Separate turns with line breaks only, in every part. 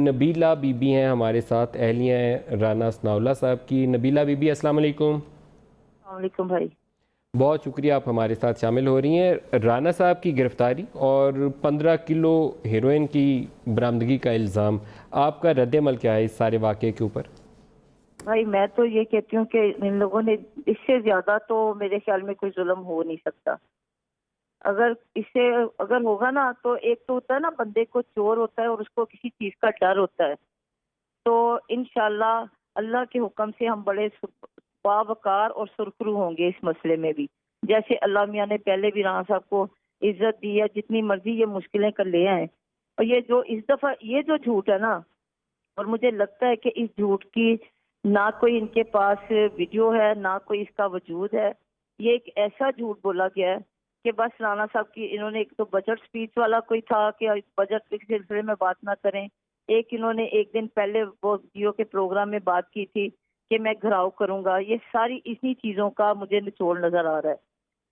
Nabila be be ہیں ہمارے ساتھ، اہلیہ ہیں رانا ثناءاللہ صاحب کی۔ نبیلہ بی بی السلام علیکم۔
السلام علیکم بھائی۔
بہت شکریہ آپ ہمارے ساتھ شامل ہو رہی ہیں۔ رانا صاحب کی گرفتاری اور 15 کلو ہیروئن کی برآمدگی کا الزام، آپ کا رد عمل کیا ہے اس سارے واقعے کے اوپر؟
بھائی میں تو یہ کہتی ہوں کہ ان لوگوں نے اس سے زیادہ تو میرے خیال میں کوئی ظلم ہو نہیں سکتا۔ اگر اس سے اگر ہوگا نا تو ایک تو ہوتا ہے نا، بندے کو چور ہوتا ہے اور اس کو کسی چیز کا ڈر ہوتا ہے، تو انشاءاللہ اللہ کے حکم سے ہم بڑے باوقار اور سرخرو ہوں گے اس مسئلے میں بھی، جیسے اللہ میاں نے پہلے بھی رانا صاحب کو عزت دی ہے، جتنی مرضی یہ مشکلیں کر لے آئے۔ اور یہ جو اس دفعہ یہ جو جھوٹ ہے نا، اور مجھے لگتا ہے کہ اس جھوٹ کی نہ کوئی ان کے پاس ویڈیو ہے نہ کوئی اس کا وجود ہے، یہ ایک ایسا جھوٹ بولا گیا ہے کہ بس رانا صاحب کی انہوں نے ایک تو بجٹ سپیچ والا کوئی تھا کہ بجٹ کے سلسلے میں بات نہ کریں، ایک انہوں نے ایک دن پہلے وہ جیو کے پروگرام میں بات کی تھی کہ میں گھراؤ کروں گا۔ یہ ساری اسی چیزوں کا مجھے نچوڑ نظر آ رہا ہے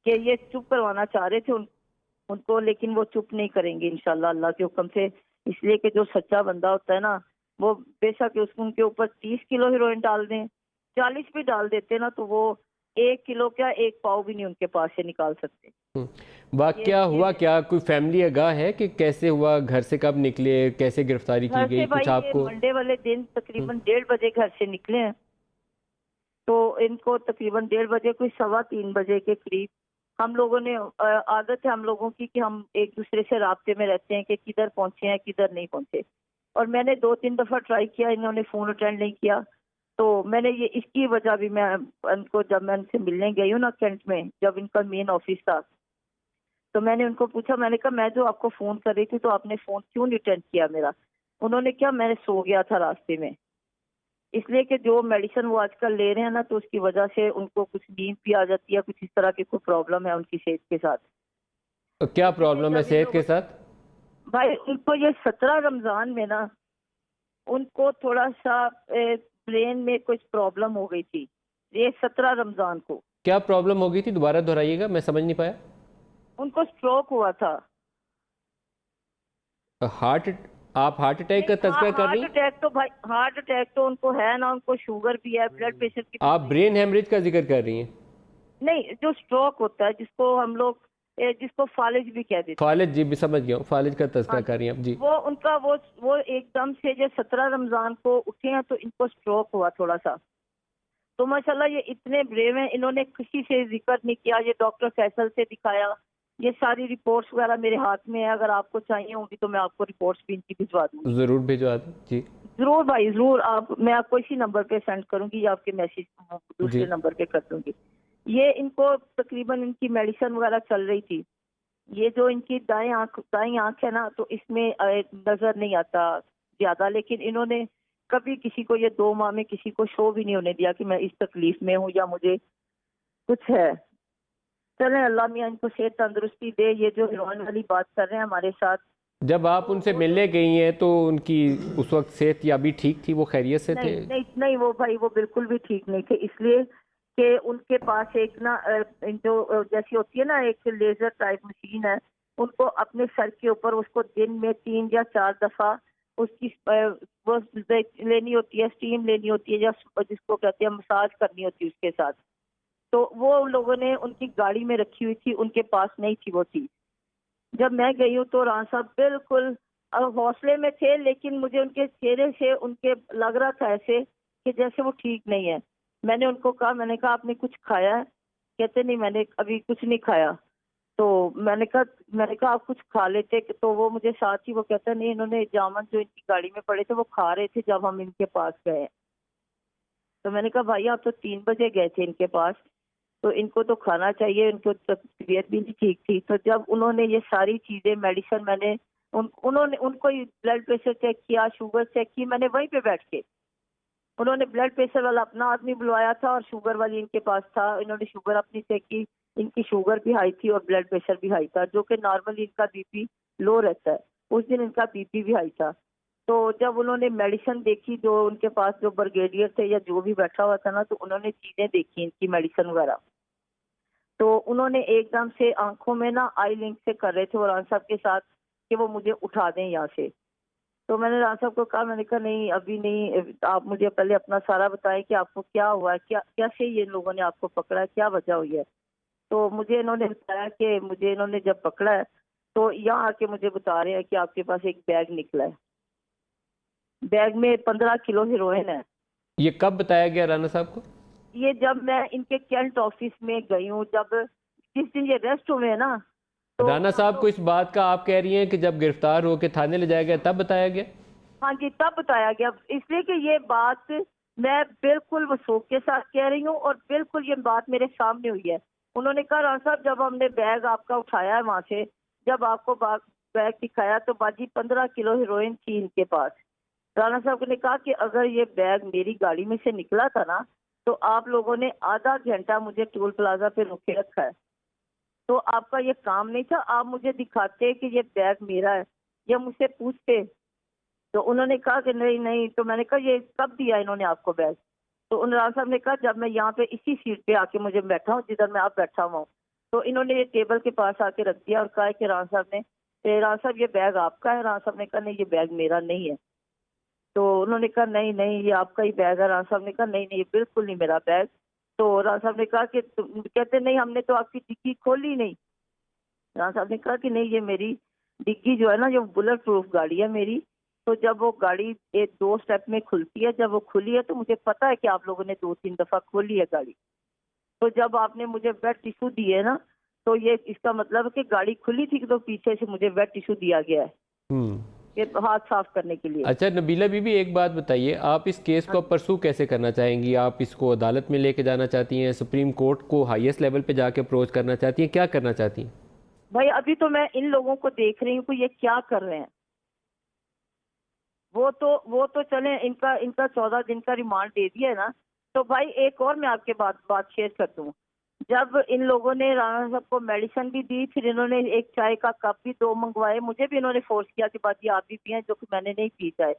کہ یہ چپ کروانا چاہ رہے تھے ان کو، لیکن وہ چپ نہیں کریں گے انشاءاللہ اللہ کے حکم سے، اس لیے کہ جو سچا بندہ ہوتا ہے نا، وہ بے شک ان کے اوپر 30 کلو ہیروئن ڈال دیں، 40 بھی ڈال دیتے نا، تو وہ 1 کلو کیا 1 پاؤ بھی نہیں ان کے پاس سے نکال سکتے۔
واقعہ ہوا کیا؟ کوئی فیملی آگاہ ہے کہ کیسے ہوا، گھر سے کب نکلے، کیسے گرفتاری
گھر
کی
سے
گئی، کچھ
بھائی
آپ
یہ
کو؟
منڈے والے دن تقریباً 1:30 بجے گھر سے نکلے ہیں، تو ان کو تقریباً 1:30 کوئی 2:15 بجے کے قریب ہم لوگوں نے عادت ہے ہم لوگوں کی کہ ہم ایک دوسرے سے رابطے میں رہتے ہیں کہ کدھر پہنچے ہیں کدھر نہیں پہنچے، اور میں نے 2-3 دفعہ ٹرائی کیا، انہوں نے فون اٹینڈ نہیں کیا، تو میں نے یہ اس کی وجہ بھی میں ان کو جب میں ان سے ملنے گئی ہوں نا کینٹ میں، جب ان کا مین آفس تھا، تو میں نے ان کو پوچھا، میں نے کہا میں جو آپ کو فون کر رہی تھی تو آپ نے فون کیوں نہیں اٹینڈ کیا میرا؟ انہوں نے کیا میں نے سو گیا تھا راستے میں، اس لیے کہ جو میڈیسن وہ آج کل لے رہے ہیں نا، تو اس کی وجہ سے ان کو کچھ نیند بھی آ جاتی ہے، کچھ اس طرح کی کوئی پرابلم ہے ان کی صحت کے ساتھ۔
کیا
اسی لیے
پرابلم ہے
جب ان
صحت
لوگوں
کے ساتھ؟
بھائی ان کو یہ 17 رمضان میں نا ان کو تھوڑا سا برین میں کچھ پرابلم ہو گئی تھی، یہ 17 رمضان کو
کیا پرابلم ہو گئی تھی؟ دوبارہ دہرائیے گا، میں سمجھ نہیں پایا۔
ان کو سٹروک ہوا تھا۔
ہارٹ آپ ہارٹ اٹیک
نہیں
کا تذکرہ کر رہی
ہارٹ
ہیں؟
اٹیک تو بھائی ہارٹ اٹیک تو ان کو ہے نا، ان کو شوگر بھی ہے، بلڈ پریشر کی
آپ
بیماری
برین
بھی ہے۔
ہیمریج کا ذکر کر رہی ہیں؟
نہیں، جو سٹروک ہوتا ہے جس کو ہم لوگ جس کو فالج بھی کہہ دیتے ہیں۔
فالج، جی بھی سمجھ گیا ہوں، فالج کا
ہاں
تذکرہ کر
جی،
رہی ہیں آپ، جی۔
وہ ان کا وہ ایک دم سے جو 17 رمضان کو اٹھے ہیں تو ان کو سٹروک ہوا تھوڑا سا، تو ماشاءاللہ یہ اتنے بریو ہیں، انہوں نے کسی سے ذکر نہیں کیا، یہ ڈاکٹر فیصل سے دکھایا، یہ ساری رپورٹس وغیرہ میرے ہاتھ میں ہے، اگر آپ کو چاہیے ہوں گی تو میں آپ کو رپورٹس بھی ان کی بھجوا دوں گی۔
ضرور بھیجوا دیں، جی۔
ضرور بھائی ضرور، میں آپ کو اسی نمبر پہ سینڈ کروں گی یا آپ کے میسیج
جی
دوسرے نمبر پہ کر دوں گی۔ یہ ان کو تقریباً ان کی میڈیسن وغیرہ چل رہی تھی، یہ جو ان کی دائیں آنکھ ہے نا، تو اس میں نظر نہیں آتا زیادہ، لیکن انہوں نے کبھی کسی کو یہ 2 ماہ میں کسی کو شو بھی نہیں ہونے دیا کہ میں اس تکلیف میں ہوں یا مجھے کچھ ہے۔ چلیں اللہ میاں ان کو صحت تندرستی دے۔ یہ جو ہیروئن والی بات کر رہے ہیں ہمارے ساتھ،
جب آپ ان سے
وہ جو
ملنے گئی ہیں تو ان کی اس وقت صحت یابی ٹھیک تھی؟ وہ خیریت سے تھے؟
نہیں نہیں نہیں، وہ بھائی وہ بالکل بھی ٹھیک نہیں تھے، اس لیے کہ ان کے پاس ایک نا جو جیسی ہوتی ہے نا ایک لیزر ٹائپ مشین ہے، ان کو اپنے سر کے اوپر اس کو دن میں 3 یا 4 دفعہ اس کی وہ لینی ہوتی ہے، اسٹیم لینی ہوتی ہے، یا جس کو کہتے ہیں مساج کرنی ہوتی ہے اس کے ساتھ، تو وہ لوگوں نے ان کی گاڑی میں رکھی ہوئی تھی، ان کے پاس نہیں تھی وہ چیز۔ جب میں گئی ہوں تو رانا صاحب بالکل حوصلے میں تھے، لیکن مجھے ان کے چہرے سے ان کے لگ رہا تھا ایسے کہ جیسے وہ ٹھیک نہیں ہے۔ میں نے ان کو کہا، میں نے کہا آپ نے کچھ کھایا ہے؟ کہتے نہیں میں نے ابھی کچھ نہیں کھایا، تو میں نے کہا آپ کچھ کھا لیتے، تو وہ مجھے ساتھ ہی وہ کہتا نہیں، انہوں نے جامن جو ان کی گاڑی میں پڑے تھے وہ کھا رہے تھے جب ہم ان کے پاس گئے۔ تو میں نے کہا بھائی آپ تو 3 بجے گئے تھے ان کے پاس، تو ان کو تو کھانا چاہیے، ان کو طبیعت بھی نہیں ٹھیک تھی۔ تو جب انہوں نے یہ ساری چیزیں میڈیسن میں نے انہوں نے ان کو بلڈ پریشر چیک کیا، شوگر چیک کی، میں نے وہیں پہ بیٹھ کے، انہوں نے بلڈ پریشر والا اپنا آدمی بلوایا تھا اور شوگر والی ان کے پاس تھا، انہوں نے شوگر اپنی چیک کی، ان کی شوگر بھی ہائی تھی اور بلڈ پریشر بھی ہائی تھا، جو کہ نارملی ان کا بی پی لو رہتا ہے، اس دن ان کا بی پی بھی ہائی تھا۔ تو جب انہوں نے میڈیسن دیکھی، جو ان کے پاس جو برگیڈیئر تھے یا جو بھی بیٹھا ہوا تھا نا، تو انہوں نے چیزیں دیکھی ان کی میڈیسن وغیرہ، تو انہوں نے ایک دم سے آنکھوں میں نا آئی لنک سے کر رہے تھے قرآن صاحب کے ساتھ کہ وہ مجھے اٹھا دیں یہاں سے، تو میں نے رانا صاحب کو کہا، میں نے کہا نہیں ابھی نہیں، آپ مجھے پہلے اپنا سارا بتائیں کہ آپ کو کیا ہوا ہے، کیا کیسے یہ لوگوں نے آپ کو پکڑا ہے، کیا وجہ ہوئی ہے. تو مجھے انہوں نے بتایا کہ مجھے انہوں نے جب پکڑا ہے تو یہاں آ کے مجھے بتا رہے ہیں کہ آپ کے پاس ایک بیگ نکلا ہے، بیگ میں 15 کلو ہیروئن ہے.
یہ کب بتایا گیا رانا صاحب کو؟
یہ جب میں ان کے کینٹ آفس میں گئی ہوں، جب جس دن یہ ریسٹ ہوئے ہیں نا، تو
رانا
ہم
صاحب
لوگ،
کو اس بات کا آپ کہہ رہی ہیں کہ جب گرفتار ہو کے تھانے لے جایا گیا تب بتایا گیا؟
ہاں جی تب بتایا گیا، اس لیے کہ یہ بات میں بالکل وثوق کے ساتھ کہہ رہی ہوں اور بالکل یہ بات میرے سامنے ہوئی ہے. انہوں نے کہا رانا صاحب جب ہم نے بیگ آپ کا اٹھایا ہے وہاں سے، جب آپ کو بیگ دکھایا تو باجی 15 کلو ہیروئن تھی ان کے پاس. رانا صاحب نے کہا کہ اگر یہ بیگ میری گاڑی میں سے نکلا تھا نا تو آپ لوگوں نے آدھا گھنٹہ مجھے ٹول پلازا پہ روکے رکھا ہے، تو آپ کا یہ کام نہیں تھا، آپ مجھے دکھاتے کہ یہ بیگ میرا ہے یا مجھ سے پوچھتے. تو انہوں نے کہا کہ نہیں نہیں. تو میں نے کہا یہ کب دیا انہوں نے آپ کو بیگ؟ تو رانا صاحب نے کہا جب میں یہاں پہ اسی سیٹ پہ آ کے مجھے بیٹھا ہوں جدھر میں آپ بیٹھا ہوا ہوں. تو انہوں نے یہ ٹیبل کے پاس آ کے رکھ دیا اور کہا کہ رانا صاحب نے، رانا صاحب یہ بیگ آپ کا ہے؟ رانا صاحب نے کہا نہیں یہ بیگ میرا نہیں ہے. تو انہوں نے کہا نہیں نہیں یہ آپ کا ہی بیگ ہے. رانا صاحب نے کہا نہیں نہیں یہ بالکل نہیں میرا بیگ. تو رانا صاحب نے کہا کہ کہتے نہیں ہم نے تو آپ کی ڈگی کھولی نہیں. رانا صاحب نے کہا کہ نہیں یہ میری ڈگی جو ہے نا، یہ بلٹ پروف گاڑی ہے میری، تو جب وہ گاڑی ایک 2 اسٹیپ میں کھلتی ہے، جب وہ کھلی ہے تو مجھے پتا ہے کہ آپ لوگوں نے 2-3 دفعہ کھولی ہے گاڑی. تو جب آپ نے مجھے ویٹ ٹیشو دیے نا تو یہ اس کا مطلب ہے کہ گاڑی کھلی تھی تو پیچھے سے مجھے ویٹ ٹیشو دیا گیا ہے
ہوں.
یہ ہاتھ صاف کرنے کے لیے.
اچھا نبیلہ بی بی ایک بات بتائیے، آپ اس کیس کو پرسو کیسے کرنا چاہیں گی؟ آپ اس کو عدالت میں لے کے جانا چاہتی ہیں، سپریم کورٹ کو ہائیسٹ لیول پہ جا کے اپروچ کرنا چاہتی ہیں، کیا کرنا چاہتی ہیں؟
بھائی ابھی تو میں ان لوگوں کو دیکھ رہی ہوں کہ یہ کیا کر رہے ہیں. وہ تو چلیں ان کا 14 دن کا ریمانڈ دے دیا ہے نا. تو بھائی ایک اور میں آپ کے بات شیئر کر دوں. جب ان لوگوں نے رانا صاحب کو میڈیسن بھی دی، پھر انہوں نے ایک چائے کا کپ بھی 2 منگوائے، مجھے بھی انہوں نے فورس کیا کہ باجی آپ بھی پئیں، جو کہ میں نے نہیں پی چائے.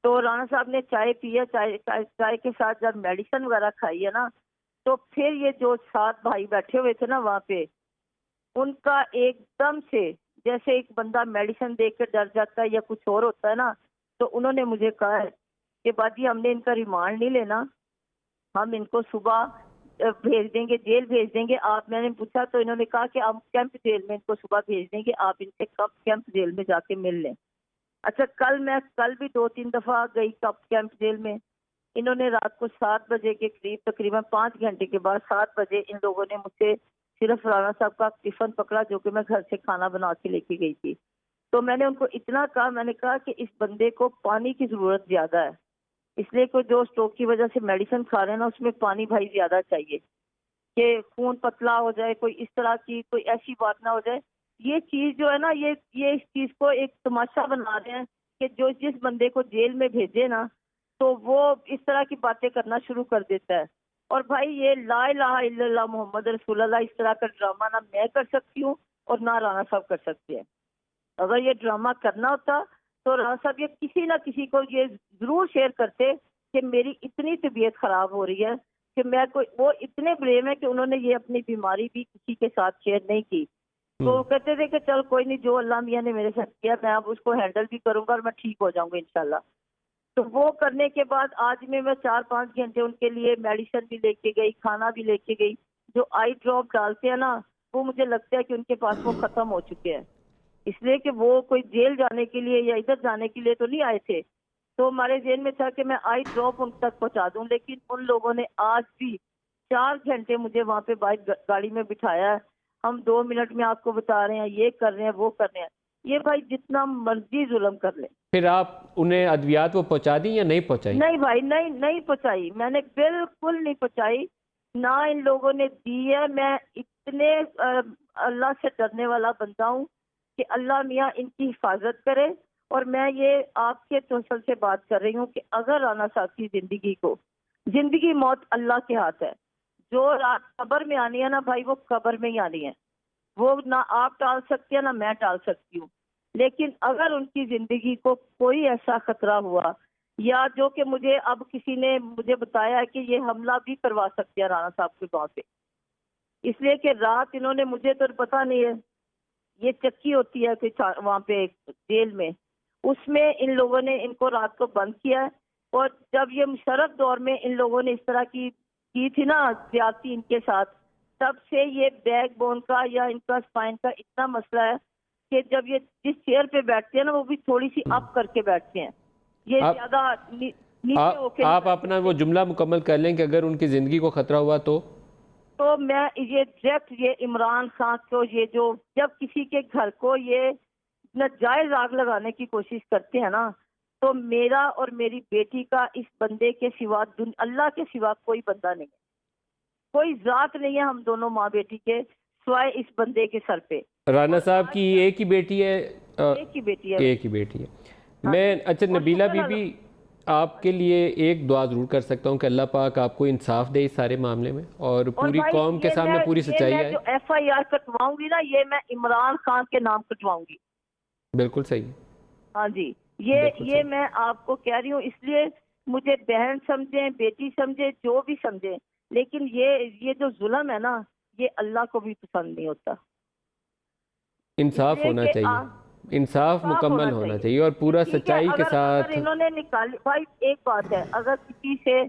تو رانا صاحب نے چائے پی ہے، چائے کے ساتھ جب میڈیسن وغیرہ کھائی ہے نا، تو پھر یہ جو 7 بھائی بیٹھے ہوئے تھے نا وہاں پہ، ان کا ایک دم سے جیسے ایک بندہ میڈیسن دیکھ کے ڈر جاتا ہے یا کچھ اور ہوتا ہے نا، تو انہوں نے مجھے کہا ہے کہ باجی ہم نے ان کا ریمانڈ نہیں لینا، ہم ان کو صبح بھیج دیں گے، جیل بھیج دیں گے. آپ، میں نے پوچھا تو انہوں نے کہا کہ ہم کیمپ جیل میں ان کو صبح بھیج دیں گے، آپ ان سے کب کیمپ جیل میں جا کے مل لیں. اچھا کل بھی 2-3 دفعہ گئی کیمپ جیل میں. انہوں نے رات کو 7 بجے کے قریب، تقریباً 5 گھنٹے کے بعد 7 بجے ان لوگوں نے مجھ سے صرف رانا صاحب کا ٹفن پکڑا جو کہ میں گھر سے کھانا بنا کے لے کے گئی تھی. تو میں نے ان کو اتنا کہا، میں نے کہا کہ اس بندے کو پانی کی ضرورت زیادہ ہے، اس لیے کہ جو اسٹروک کی وجہ سے میڈیسن کھا رہے ہیں نا اس میں پانی بھائی زیادہ چاہیے کہ خون پتلا ہو جائے، کوئی اس طرح کی کوئی ایسی بات نہ ہو جائے. یہ چیز جو ہے نا، یہ اس چیز کو ایک تماشا بنا رہے ہیں کہ جو جس بندے کو جیل میں بھیجے نا تو وہ اس طرح کی باتیں کرنا شروع کر دیتا ہے. اور بھائی یہ لا الہ الا اللہ محمد رسول اللہ اس طرح کا ڈرامہ نہ میں کر سکتی ہوں اور نہ رانا صاحب کر سکتے ہیں. اگر یہ ڈرامہ کرنا ہوتا تو رانا صاحب یہ کسی نہ کسی کو یہ ضرور شیئر کرتے کہ میری اتنی طبیعت خراب ہو رہی ہے کہ میں کوئی، وہ اتنے بریم ہے کہ انہوں نے یہ اپنی بیماری بھی کسی کے ساتھ شیئر نہیں کی. تو وہ کہتے تھے کہ چل کوئی نہیں، جو اللہ میاں نے میرے ساتھ کیا میں اب اس کو ہینڈل بھی کروں گا اور میں ٹھیک ہو جاؤں گا انشاءاللہ. تو وہ کرنے کے بعد آج میں 4-5 گھنٹے ان کے لیے میڈیسن بھی لے کے گئی، کھانا بھی لے کے گئی. جو آئی ڈراپ ڈالتے ہیں نا وہ مجھے لگتا ہے کہ ان کے پاس وہ ختم ہو چکے ہیں، اس لیے کہ وہ کوئی جیل جانے کے لیے یا ادھر جانے کے لیے تو نہیں آئے تھے. تو ہمارے ذہن میں تھا کہ میں آئی ڈراپ ان تک پہنچا دوں، لیکن ان لوگوں نے آج بھی 4 گھنٹے مجھے وہاں پہ بائک گاڑی میں بٹھایا ہے. ہم 2 منٹ میں آپ کو بتا رہے ہیں، یہ کر رہے ہیں، وہ کر رہے ہیں. یہ بھائی جتنا مرضی ظلم کر لیں.
پھر آپ انہیں ادویات وہ پہنچا دیں یا نہیں پہنچائی؟
نہیں بھائی نہیں پہنچائی، میں نے بالکل نہیں پہنچائی، نہ ان لوگوں نے دی ہے. میں اتنے اللہ سے ڈرنے والا بندہ ہوں کہ اللہ میاں ان کی حفاظت کرے. اور میں یہ آپ کے توسل سے بات کر رہی ہوں کہ اگر رانا صاحب کی زندگی موت اللہ کے ہاتھ ہے. جو رات قبر میں آنی ہے نا بھائی وہ قبر میں ہی آنی ہے، وہ نہ آپ ٹال سکتے ہیں نہ میں ٹال سکتی ہوں. لیکن اگر ان کی زندگی کو کوئی ایسا خطرہ ہوا یا جو کہ مجھے اب کسی نے مجھے بتایا ہے کہ یہ حملہ بھی کروا سکتے ہیں رانا صاحب کے گاؤں پہ، اس لیے کہ رات انہوں نے، مجھے تو پتہ نہیں ہے، یہ چکی ہوتی ہے کہ وہاں پہ جیل میں اس میں ان لوگوں نے ان کو رات کو بند کیا ہے، اور جب یہ مشرف دور میں ان لوگوں نے اس طرح کی تھی نا زیادتی ان کے ساتھ، تب سے یہ بیک بون کا یا ان کا اسپائن کا اتنا مسئلہ ہے کہ جب یہ جس چیئر پہ بیٹھتے ہیں نا وہ بھی تھوڑی سی اپ کر کے بیٹھتے ہیں، یہ زیادہ نیچے ہو کے
آپ اپنا وہ جملہ مکمل کر لیں کہ اگر ان کی زندگی کو خطرہ ہوا
تو میں یہ ڈائریکٹ یہ عمران خان کو یہ جو جب کسی کے گھر کو یہ ناجائز آگ لگانے کی کوشش کرتے ہیں نا، تو میرا اور میری بیٹی کا اس بندے کے سوا اللہ کے سوا کوئی بندہ نہیں ہے، کوئی ذات نہیں ہے ہم دونوں ماں بیٹی کے سوائے اس بندے کے سر پہ۔
رانا صاحب کی ایک ہی بیٹی ہے؟
ایک ہی بیٹی ہے۔
ایک ہی بیٹی ہے۔ میں اچھا نبیلہ بی بی آپ کے لیے ایک دعا ضرور کر سکتا ہوں کہ اللہ پاک آپ کو انصاف دے اس سارے معاملے میں اور پوری قوم کے سامنے پوری سچائی آئے۔
میں جو ایف آئی آر کٹواؤں گی نا، یہ میں عمران خان کے نام کٹواؤں گی۔
بالکل صحیح۔
ہاں جی، یہ میں آپ کو کہہ رہی ہوں، اس لیے مجھے بہن سمجھیں، بیٹی سمجھیں، جو بھی سمجھیں، لیکن یہ جو ظلم ہے نا، یہ اللہ کو بھی پسند نہیں ہوتا۔
انصاف ہونا چاہیے، انصاف مکمل ہونا چاہیے اور پورا سچائی کے ساتھ۔
اگر انہوں نے نکالی، بھائی ایک بات ہے، اگر کسی سے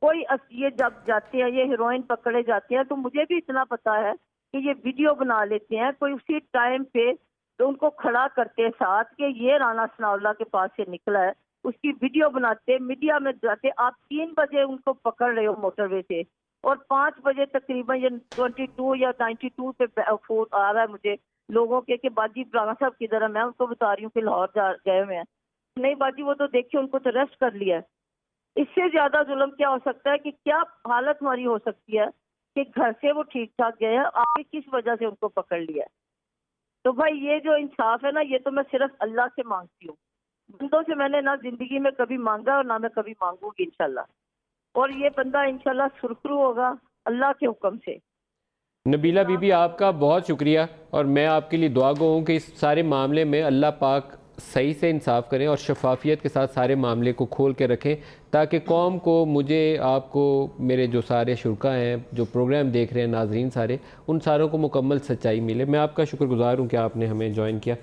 کوئی یہ جب جاتے ہیں یہ ہیروئن پکڑے جاتے ہیں تو مجھے بھی اتنا پتا ہے کہ یہ ویڈیو بنا لیتے ہیں، کوئی اسی ٹائم پہ تو ان کو کھڑا کرتے ساتھ کہ یہ رانا ثناء اللہ کے پاس سے نکلا ہے، اس کی ویڈیو بناتے، میڈیا میں جاتے۔ آپ 3 بجے ان کو پکڑ رہے ہو موٹر وے سے، اور 5 بجے تقریباً یہ 22 یا 92 پہ فون آ رہا ہے مجھے لوگوں کے کہ باجی رانا صاحب کدھر ہے، میں ان کو بتا رہی ہوں کہ لاہور گئے ہوئے ہیں۔ نہیں باجی وہ تو دیکھیں ان کو تو اریسٹ کر لیا ہے۔ اس سے زیادہ ظلم کیا ہو سکتا ہے کہ کیا حالت ہماری ہو سکتی ہے کہ گھر سے وہ ٹھیک ٹھاک گئے ہیں، آپ نے کس وجہ سے ان کو پکڑ لیا ہے؟ تو بھائی یہ جو انصاف ہے نا، یہ تو میں صرف اللہ سے مانگتی ہوں، بندوں سے میں نے نہ زندگی میں کبھی مانگا اور نہ میں کبھی مانگوں گی انشاءاللہ، اور یہ بندہ انشاءاللہ سرخرو ہوگا اللہ کے حکم سے۔
نبیلہ بی بی آپ کا بہت شکریہ، اور میں آپ کے لیے دعا گو ہوں کہ اس سارے معاملے میں اللہ پاک صحیح سے انصاف کریں اور شفافیت کے ساتھ سارے معاملے کو کھول کے رکھیں، تاکہ قوم کو، مجھے، آپ کو، میرے جو سارے شرکاء ہیں جو پروگرام دیکھ رہے ہیں، ناظرین سارے، ان ساروں کو مکمل سچائی ملے۔ میں آپ کا شکر گزار ہوں کہ آپ نے ہمیں جوائن کیا۔